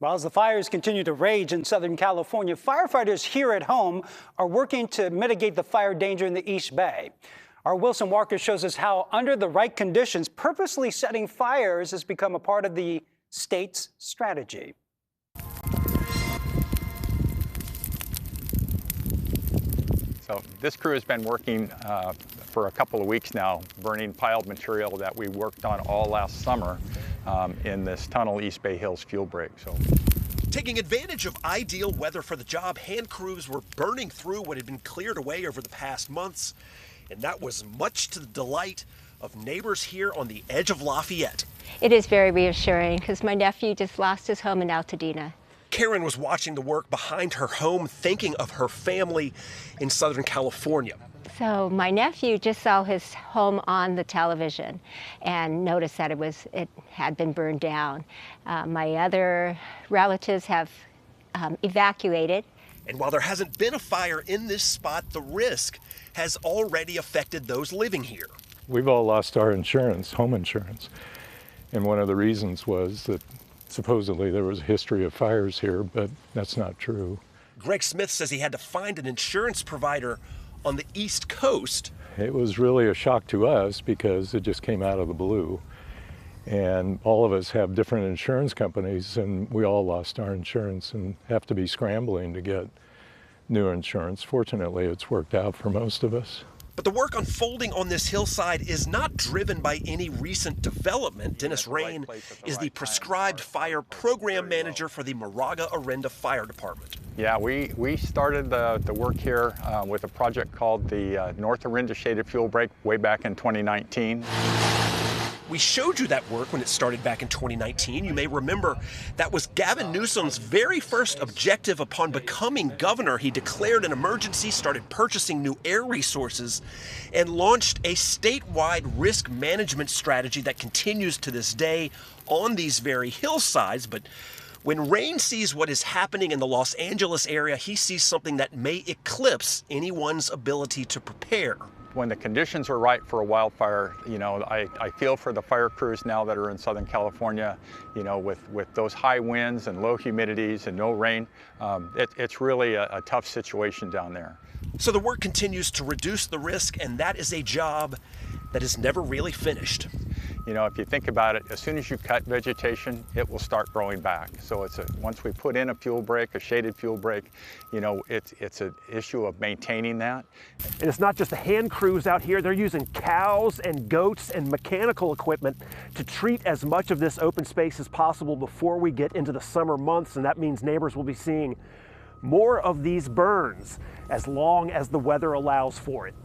Well, as the fires continue to rage in Southern California, firefighters here at home are working to mitigate the fire danger in the East Bay. Our Wilson Walker shows us how, under the right conditions, purposely setting fires has become a part of the state's strategy. So this crew has been working for a couple of weeks now, burning piled material that we worked on all last summer in this tunnel East Bay Hills fuel break. Taking advantage of ideal weather for the job, hand crews were burning through what had been cleared away over the past months, and that was much to the delight of neighbors here on the edge of Lafayette. It is very reassuring because my nephew just lost his home in Altadena. Karen was watching the work behind her home, thinking of her family in Southern California. So my nephew just saw his home on the television and noticed that it had been burned down. My other relatives have evacuated. And while there hasn't been a fire in this spot, the risk has already affected those living here. We've all lost our insurance, home insurance. And one of the reasons was that supposedly there was a history of fires here, but that's not true. Greg Smith says he had to find an insurance provider on the East Coast. It was really a shock to us because it just came out of the blue. And all of us have different insurance companies, and we all lost our insurance and have to be scrambling to get new insurance. Fortunately, it's worked out for most of us. But the work unfolding on this hillside is not driven by any recent development. Dennis Rain is the prescribed fire program manager for the Moraga-Orinda Fire Department. Yeah, we started the work here with a project called the North Orinda Shaded Fuel Break way back in 2019. We showed you that work when it started back in 2019. You may remember that was Gavin Newsom's very first objective upon becoming governor. He declared an emergency, started purchasing new air resources, and launched a statewide risk management strategy that continues to this day on these very hillsides. But when Rain sees what is happening in the Los Angeles area, he sees something that may eclipse anyone's ability to prepare. When the conditions are right for a wildfire, I feel for the fire crews now that are in Southern California, with those high winds and low humidities and no rain. It's really a tough situation down there. So the work continues to reduce the risk, and that is a job that is never really finished. If you think about it, as soon as you cut vegetation, it will start growing back. So once we put in a fuel break, a shaded fuel break, it's an issue of maintaining that. And it's not just the hand crews out here. They're using cows and goats and mechanical equipment to treat as much of this open space as possible before we get into the summer months. And that means neighbors will be seeing more of these burns as long as the weather allows for it.